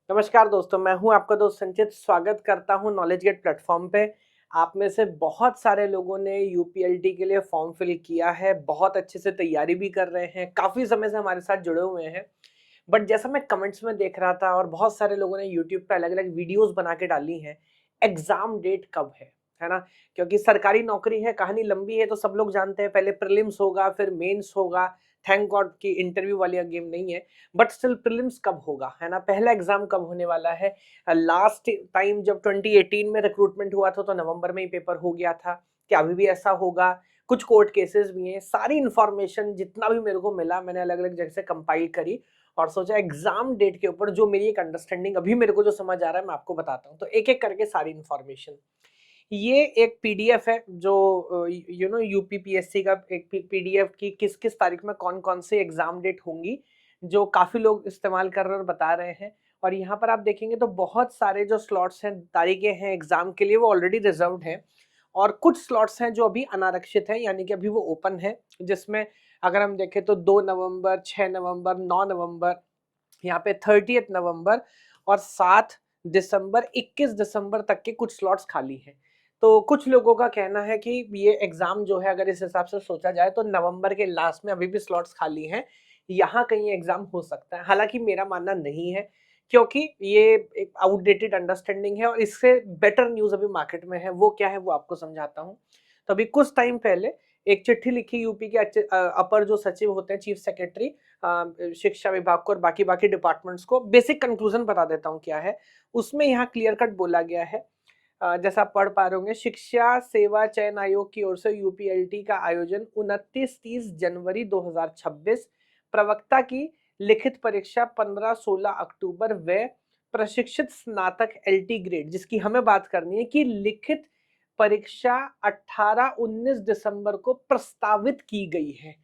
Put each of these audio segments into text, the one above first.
नमस्कार दोस्तों, मैं हूं आपका दोस्त संचित। स्वागत करता हूं नॉलेज गेट प्लेटफॉर्म पे। आप में से बहुत सारे लोगों ने यूपीएलटी के लिए फॉर्म फिल किया है, बहुत अच्छे से तैयारी भी कर रहे हैं, काफ़ी समय से हमारे साथ जुड़े हुए हैं। बट जैसा मैं कमेंट्स में देख रहा था और बहुत सारे लोगों ने यूट्यूब पे अलग-अलग वीडियोस बना के डाली हैं, एग्ज़ाम डेट कब है ना? क्योंकि सरकारी नौकरी है, कहानी लंबी है तो सब लोग जानते हैं, पहले प्रीलिम्स होगा, फिर मेंस होगा। थैंक गॉड कि इंटरव्यू वाली गेम नहीं है। बट स्टिल प्रीलिम्स कब होगा, है ना? पहला एग्ज़ाम कब होने वाला है? लास्ट टाइम जब 2018 में रिक्रूटमेंट हुआ था तो नवंबर में ही पेपर हो गया था। क्या अभी भी ऐसा होगा? कुछ कोर्ट केसेस भी हैं। सारी इन्फॉर्मेशन जितना भी मेरे को मिला मैंने अलग-अलग जगह से कंपाइल करी और सोचा एग्ज़ाम डेट के ऊपर जो मेरी एक अंडरस्टैंडिंग अभी मेरे को जो समझ आ रहा है मैं आपको बताता हूँ। तो एक-एक करके सारी इन्फॉर्मेशन। ये एक पीडीएफ है जो यूपीपीएससी का एक पीडीएफ की किस-किस तारीख में कौन-कौन से एग्ज़ाम डेट होंगी, जो काफ़ी लोग इस्तेमाल कर रहे हैं और बता रहे हैं। और यहाँ पर आप देखेंगे तो बहुत सारे जो स्लॉट्स हैं, तारीखें हैं एग्ज़ाम के लिए वो ऑलरेडी रिज़र्व्ड हैं और कुछ स्लॉट्स हैं जो अभी अनारक्षित हैं, यानी कि अभी वो ओपन है, जिसमें अगर हम देखें तो 2 नवंबर, 6 नवंबर, 9 नवंबर, यहाँ पे 30th नवंबर और 7 दिसंबर, 21 दिसंबर तक के कुछ स्लॉट्स खाली हैं। तो कुछ लोगों का कहना है कि ये एग्ज़ाम जो है अगर इस हिसाब से सोचा जाए तो नवंबर के लास्ट में अभी भी स्लॉट्स खाली हैं, यहाँ कहीं एग्ज़ाम हो सकता है। हालाँकि मेरा मानना नहीं है, क्योंकि ये एक आउटडेटेड अंडरस्टैंडिंग है और इससे बेटर न्यूज़ अभी मार्केट में है, वो क्या है वो आपको समझाता हूँ। तो अभी कुछ टाइम पहले एक चिट्ठी लिखी यूपी के अपर जो सचिव होते हैं, चीफ सेक्रेटरी शिक्षा विभाग को और बाकी डिपार्टमेंट्स को। बेसिक कंक्लूजन बता देता हूँ क्या है। उसमें यहाँ क्लियर कट बोला गया है, जैसा आप पढ़ पा रहे होंगे, शिक्षा सेवा चयन आयोग की ओर से यूपीएलटी का आयोजन 29-30 जनवरी 2026, प्रवक्ता की लिखित परीक्षा 15-16 अक्टूबर व प्रशिक्षित स्नातक एलटी ग्रेड, जिसकी हमें बात करनी है कि लिखित परीक्षा 18-19 दिसंबर को प्रस्तावित की गई है।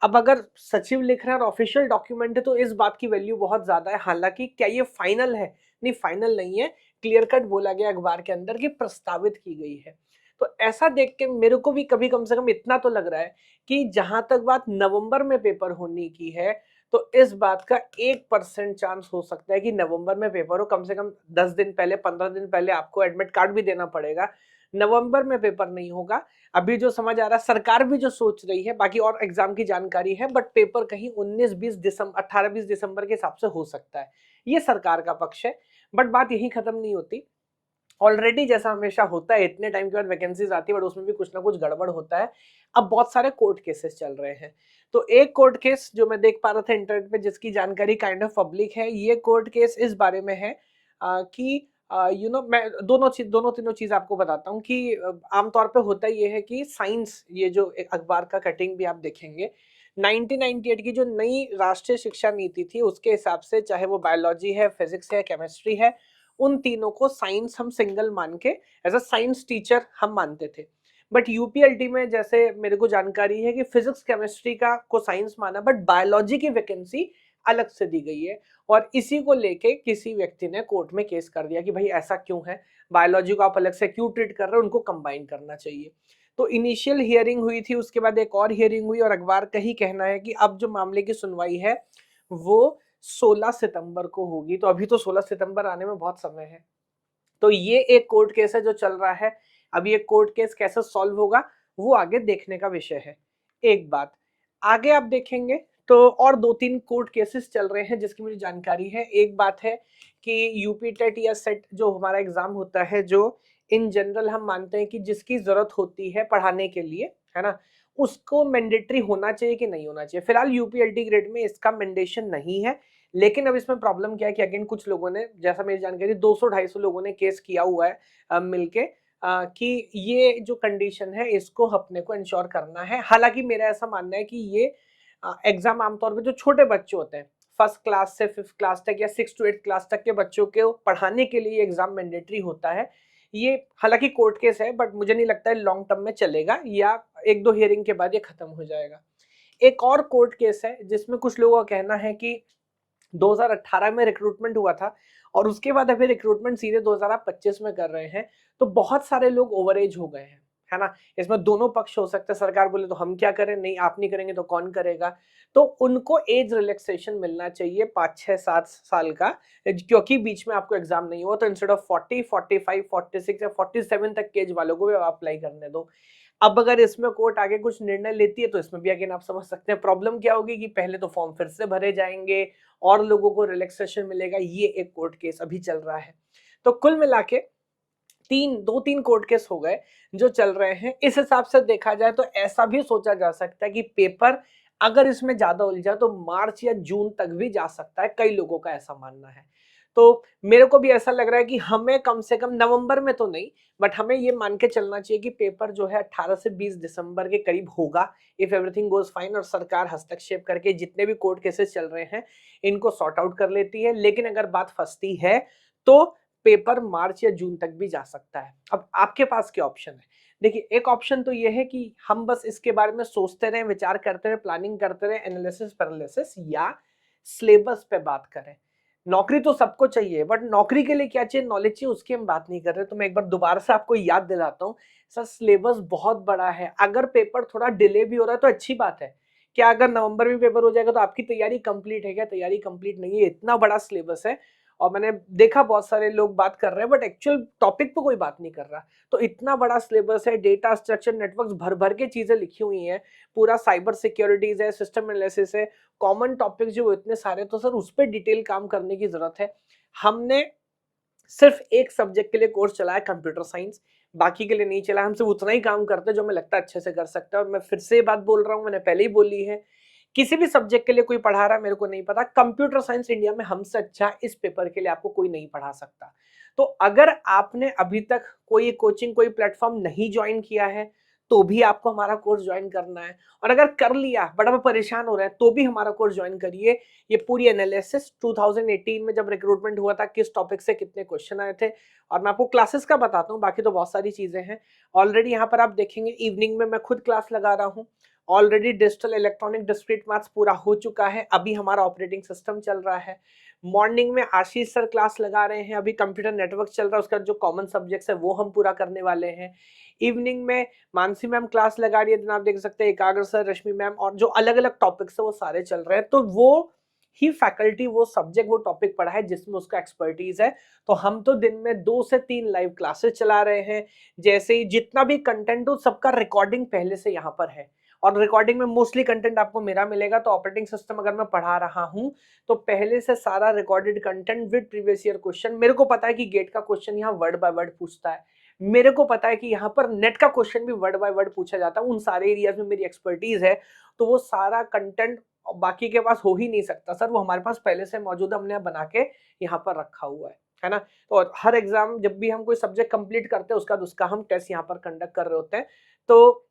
अब अगर सचिव लिख रहे हैं और ऑफिशियल डॉक्यूमेंट है तो इस बात की वैल्यू बहुत ज्यादा है। हालांकि क्या ये फाइनल है? नहीं, फाइनल नहीं है। क्लियर कट बोला गया अखबार के अंदर कि प्रस्तावित की गई है। तो ऐसा देख के मेरे को भी कभी कम से कम इतना तो लग रहा है कि जहां तक बात नवंबर में पेपर होने की है, तो इस बात का 1% चांस हो सकता है कि नवंबर में पेपर हो। कम से कम 10 दिन पहले, 15 दिन पहले आपको एडमिट कार्ड भी देना पड़ेगा। नवंबर में पेपर नहीं होगा। अभी जो समझ आ रहा है, सरकार भी जो सोच रही है, बाकी और एग्जाम की जानकारी है, बट पेपर कहीं 19-20 दिसंबर, 18-20 दिसंबर के हिसाब से हो सकता है। ये सरकार का पक्ष है। बट बात यही खत्म नहीं होती। ऑलरेडी जैसा हमेशा होता है, इतने टाइम के बाद वैकेंसीज आती है, बट उसमें भी कुछ ना कुछ गड़बड़ होता है। अब बहुत सारे कोर्ट केसेस चल रहे हैं। तो एक कोर्ट केस जो मैं देख पा रहा था इंटरनेट पे, जिसकी जानकारी काइंड ऑफ पब्लिक है, ये कोर्ट केस इस बारे में है कि मैं दोनों तीनों चीज आपको बताता हूँ कि आमतौर पे होता ये है कि साइंस, ये जो एक अखबार का कटिंग भी आप देखेंगे, 1998 की जो नई राष्ट्रीय शिक्षा नीति थी उसके हिसाब से, चाहे वो बायोलॉजी है, फिजिक्स है, केमिस्ट्री है, उन तीनों को साइंस हम सिंगल मान के एज अ साइंस टीचर हम मानते थे। बट यूपीएलटी में जैसे मेरे को जानकारी है कि फिजिक्स केमिस्ट्री का को साइंस माना, बट बायोलॉजी की वैकेंसी अलग से दी गई है। और इसी को लेके किसी व्यक्ति ने कोर्ट में केस कर दिया कि भाई ऐसा क्यों है, बायोलॉजी को आप अलग से क्यों ट्रीट कर रहे हो, उनको कंबाइन करना चाहिए। तो इनिशियल हियरिंग हुई थी, उसके बाद एक और हियरिंग हुई और अखबार का ही कहना है कि अब जो मामले की सुनवाई है वो 16 सितंबर को होगी। तो अभी तो 16 सितंबर आने में बहुत समय है। तो ये एक कोर्ट केस है जो चल रहा है। अब ये कोर्ट केस कैसे सॉल्व होगा वो आगे देखने का विषय है। एक बात आगे आप देखेंगे तो और 2-3 कोर्ट केसेस चल रहे हैं जिसकी मुझे जानकारी है। एक बात है कि यूपी टेट या सेट जो हमारा एग्जाम होता है, जो इन जनरल हम मानते हैं कि जिसकी जरूरत होती है पढ़ाने के लिए, है ना, उसको मैंडेटरी होना चाहिए कि नहीं होना चाहिए। फिलहाल यूपीएलटी ग्रेड में इसका मैंडेशन नहीं है। लेकिन अब इसमें प्रॉब्लम क्या है कि अगेन कुछ लोगों ने, जैसा मेरी जानकारी, 200-250 लोगों ने केस किया हुआ है मिलके, कि ये जो कंडीशन है इसको अपने को इंश्योर करना है। हालांकि मेरा ऐसा मानना है कि ये एग्जाम आमतौर पे जो छोटे बच्चे होते हैं, फर्स्ट क्लास से 5th क्लास तक या 6 to 8 क्लास तक के बच्चों को पढ़ाने के लिए एग्जाम मैंडेटरी होता है। ये हालांकि कोर्ट केस है, बट मुझे नहीं लगता है लॉन्ग टर्म में चलेगा, या 1-2 हियरिंग के बाद ये खत्म हो जाएगा। एक और कोर्ट केस है जिसमें कुछ लोगों का कहना है कि 2018 में रिक्रूटमेंट हुआ था और उसके बाद अभी रिक्रूटमेंट सीधे 2025 में कर रहे हैं। तो बहुत सारे लोग ओवर एज हो गए हैं, है ना। इसमें दोनों पक्ष हो सकते हैं, सरकार बोले तो हम क्या करें, नहीं आप नहीं करेंगे तो कौन करेगा। तो उनको एज रिलैक्सेशन मिलना चाहिए 5-6-7 साल का, क्योंकि बीच में आपको एग्जाम नहीं हुआ, तो इंस्टेड ऑफ 40, 45, 46 या 47 तक के एज वालों को भी अप्लाई करने दो। अब अगर इसमें कोर्ट आगे कुछ निर्णय लेती है तो इसमें भी अगेन आप समझ सकते हैं प्रॉब्लम क्या होगी कि पहले तो फॉर्म फिर से भरे जाएंगे और लोगों को रिलैक्सेशन मिलेगा। ये एक कोर्ट केस अभी चल रहा है। तो कुल मिला के 3 कोर्ट केस हो गए जो चल रहे हैं। इस हिसाब से देखा जाए तो ऐसा भी सोचा जा सकता है कि पेपर अगर इसमें ज्यादा उलझा तो मार्च या जून तक भी जा सकता है, कई लोगों का ऐसा मानना है। तो मेरे को भी ऐसा लग रहा है कि हमें कम से कम नवंबर में तो नहीं, बट हमें ये मान के चलना चाहिए कि पेपर जो है 18 से 20 दिसंबर के करीब होगा, इफ एवरीथिंग गोज फाइन और सरकार हस्तक्षेप करके जितने भी कोर्ट केसेस चल रहे हैं इनको सॉर्ट आउट कर लेती है। लेकिन अगर बात फंसती है तो पेपर मार्च या जून तक भी जा सकता है। अब आपके पास क्या ऑप्शन है? देखिए, एक ऑप्शन तो ये है कि हम बस इसके बारे में सोचते रहें, विचार करते रहें, प्लानिंग करते रहें, एनालिसिस पैरालिसिस, या सिलेबस पे बात करें। नौकरी तो सबको चाहिए, बट नौकरी के लिए क्या चाहिए, नॉलेज चाहिए, उसकी हम बात नहीं कर रहे। तो मैं एक बार दोबारा से आपको याद दिलाता हूँ, सर सिलेबस बहुत बड़ा है। अगर पेपर थोड़ा डिले भी हो रहा है तो अच्छी बात है। क्या अगर नवंबर में पेपर हो जाएगा तो आपकी तैयारी कंप्लीट है क्या? तैयारी कंप्लीट नहीं है, इतना बड़ा सिलेबस है। और मैंने देखा बहुत सारे लोग बात कर रहे हैं बट एक्चुअल टॉपिक पे कोई बात नहीं कर रहा। तो इतना बड़ा सिलेबस है, डेटा स्ट्रक्चर, नेटवर्क्स, भर भर के चीजें लिखी हुई हैं, पूरा साइबर सिक्योरिटीज है, सिस्टम एनालिसिस है, कॉमन टॉपिक्स जो इतने सारे, तो सर उस पर डिटेल काम करने की जरूरत है। हमने सिर्फ एक सब्जेक्ट के लिए कोर्स चलाया, कंप्यूटर साइंस, बाकी के लिए नहीं चला। हम सिर्फ उतना ही काम करते हैं जो हमें लगता है अच्छे से कर सकते हैं। और मैं फिर से बात बोल रहा हूँ, मैंने पहले ही बोली है, किसी भी सब्जेक्ट के लिए कोई पढ़ा रहा है मेरे को नहीं पता, कंप्यूटर साइंस इंडिया में हमसे अच्छा इस पेपर के लिए आपको कोई नहीं पढ़ा सकता। तो अगर आपने अभी तक कोई कोचिंग, कोई प्लेटफॉर्म नहीं ज्वाइन किया है तो भी आपको हमारा कोर्स ज्वाइन करना है। और अगर कर लिया बड़ा परेशान हो रहे हैं तो भी हमारा कोर्स ज्वाइन करिए। ये पूरी एनालिसिस 2018 में जब रिक्रूटमेंट हुआ था, किस टॉपिक से कितने क्वेश्चन आए थे, और मैं आपको क्लासेस का बताता हूँ, बाकी तो बहुत सारी चीजें हैं। ऑलरेडी यहाँ पर आप देखेंगे इवनिंग में मैं खुद क्लास लगा रहा हूँ। Already digital electronic discrete maths पूरा हो चुका है, अभी हमारा ऑपरेटिंग सिस्टम चल रहा है। मॉर्निंग में आशीष सर क्लास लगा रहे हैं, अभी कंप्यूटर नेटवर्क चल रहा है, उसका जो कॉमन सब्जेक्ट्स है वो हम पूरा करने वाले हैं। इवनिंग में मानसी मैम क्लास लगा रही है, दिन आप देख सकते हैं एकाग्र सर, रश्मि मैम, और जो अलग अलग टॉपिक्स है वो सारे चल रहे हैं। तो वो ही फैकल्टी, वो सब्जेक्ट, वो टॉपिक पढ़ा है जिसमें उसका एक्सपर्टीज है। तो हम तो दिन में 2 से 3 लाइव क्लासेस चला रहे हैं। जैसे ही जितना भी कंटेंट हो सबका रिकॉर्डिंग पहले से यहाँ पर है, और रिकॉर्डिंग में मोस्टली कंटेंट आपको मेरा मिलेगा। तो ऑपरेटिंग सिस्टम अगर मैं पढ़ा रहा हूं तो पहले से सारा recorded content with previous year question. मेरे को पता है कि गेट का क्वेश्चन यहाँ वर्ड बाय वर्ड पूछता है, मेरे को पता है कि यहाँ पर नेट का क्वेश्चन भी वर्ड बाय वर्ड पूछा जाता है, उन सारे एरियाज में मेरी एक्सपर्टीज है। तो वो सारा कंटेंट बाकी के पास हो ही नहीं सकता सर, वो हमारे पास पहले से मौजूद, हमने बना के यहाँ पर रखा हुआ है ना। तो हर एग्जाम जब भी हम कोई सब्जेक्ट कंप्लीट करते हैं उसका हम टेस्ट यहाँ पर कंडक्ट कर रहे होते हैं। तो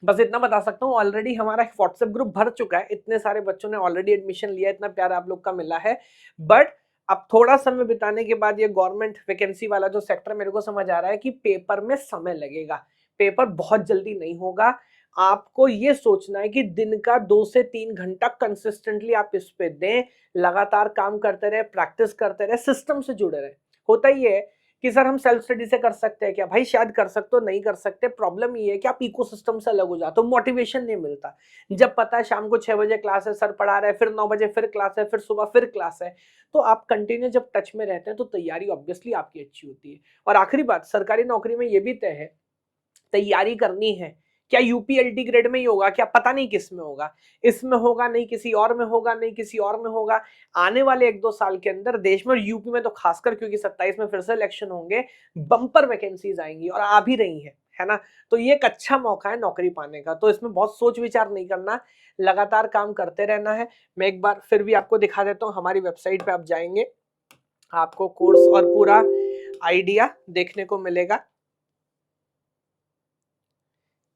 बस इतना बता सकता हूँ, ऑलरेडी हमारा व्हाट्सएप ग्रुप भर चुका है, इतने सारे बच्चों ने ऑलरेडी एडमिशन लिया, इतना प्यार आप लोग का मिला है। बट अब थोड़ा समय बिताने के बाद ये गवर्नमेंट वैकेंसी वाला जो सेक्टर, मेरे को समझ आ रहा है कि पेपर में समय लगेगा, पेपर बहुत जल्दी नहीं होगा। आपको ये सोचना है कि दिन का 2 से 3 घंटा कंसिस्टेंटली आप इस पे दें, लगातार काम करते रहे, प्रैक्टिस करते रहे, सिस्टम से जुड़े रहे। होता ही है कि सर हम सेल्फ स्टडी से कर सकते हैं क्या? भाई शायद कर सकते हो, नहीं कर सकते। प्रॉब्लम ये है कि आप इकोसिस्टम से अलग हो जाते हो, मोटिवेशन नहीं मिलता। जब पता है शाम को 6 बजे क्लास है, सर पढ़ा रहे हैं, फिर 9 बजे फिर क्लास है, फिर सुबह फिर क्लास है, तो आप कंटिन्यू जब टच में रहते हैं तो तैयारी ऑब्वियसली आपकी अच्छी होती है। और आखिरी बात, सरकारी नौकरी में ये भी तय है, तैयारी करनी है, क्या यूपीएलटी ग्रेड में ही होगा क्या? पता नहीं किस में होगा, इसमें होगा नहीं किसी और में होगा, नहीं किसी और में होगा। आने वाले 1-2 साल के अंदर देश में और यूपी में तो खासकर, क्योंकि 27 में फिर से इलेक्शन होंगे, बम्पर वैकेंसीज आएंगी और आ भी रही है ना। तो ये एक अच्छा मौका है नौकरी पाने का, तो इसमें बहुत सोच विचार नहीं करना, लगातार काम करते रहना है। मैं एक बार फिर भी आपको दिखा देता हूँ, हमारी वेबसाइट पे आप जाएंगे, आपको कोर्स और पूरा आइडिया देखने को मिलेगा।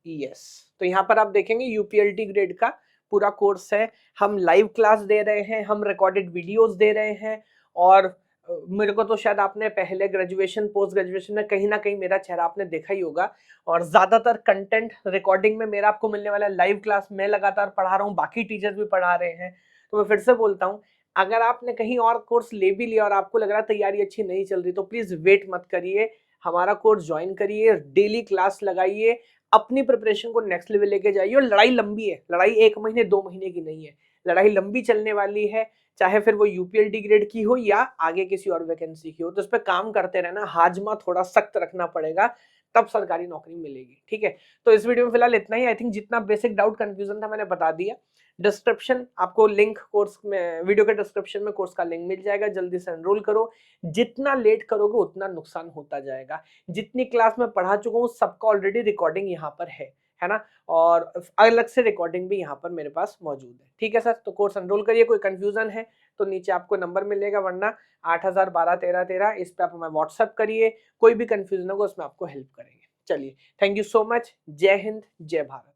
यस, तो यहाँ पर आप देखेंगे यूपीएलटी ग्रेड का पूरा कोर्स है, हम लाइव क्लास दे रहे हैं, हम रिकॉर्डेड वीडियोस दे रहे हैं। और मेरे को तो शायद आपने पहले ग्रेजुएशन, पोस्ट ग्रेजुएशन में कहीं ना कहीं मेरा चेहरा आपने देखा ही होगा। और ज्यादातर कंटेंट रिकॉर्डिंग में मेरा आपको मिलने वाला है, लाइव क्लास मैं लगातार पढ़ा रहा हूँ, बाकी टीचर्स भी पढ़ा रहे हैं। तो मैं फिर से बोलता हूँ, अगर आपने कहीं और कोर्स ले भी लिया और आपको लग रहा है तैयारी अच्छी नहीं चल रही, तो प्लीज वेट मत करिए। हमारा कोर्स ज्वाइन करिए, डेली क्लास लगाइए, अपनी प्रिपरेशन को नेक्स्ट लेवल लेके जाइए। और लड़ाई लंबी है, लड़ाई 1 महीने 2 महीने की नहीं है, लड़ाई लंबी चलने वाली है। चाहे फिर वो यूपीएलटी ग्रेड की हो या आगे किसी और वैकेंसी की हो, तो इस पे काम करते रहना, हाजमा थोड़ा सख्त रखना पड़ेगा, तब सरकारी नौकरी मिलेगी। ठीक है, तो इस वीडियो में फिलहाल इतना ही। आई थिंक जितना बेसिक डाउट कंफ्यूजन था मैंने बता दिया। डिस्क्रिप्शन आपको लिंक कोर्स में, वीडियो के डिस्क्रिप्शन में कोर्स का लिंक मिल जाएगा, जल्दी से एनरोल करो। जितना लेट करोगे उतना नुकसान होता जाएगा। जितनी क्लास में पढ़ा चुका हूँ सबका ऑलरेडी रिकॉर्डिंग यहाँ पर है ना, और अलग से रिकॉर्डिंग भी यहाँ पर मेरे पास मौजूद है। ठीक है सर, तो कोर्स एनरोल करिए। कोई कंफ्यूजन है तो नीचे आपको नंबर मिलेगा, वरना 80121313 इस पे आप हमें व्हाट्सएप करिए। कोई भी कंफ्यूजन होगा उसमें आपको हेल्प करेंगे। चलिए, थैंक यू सो मच। जय हिंद, जय भारत।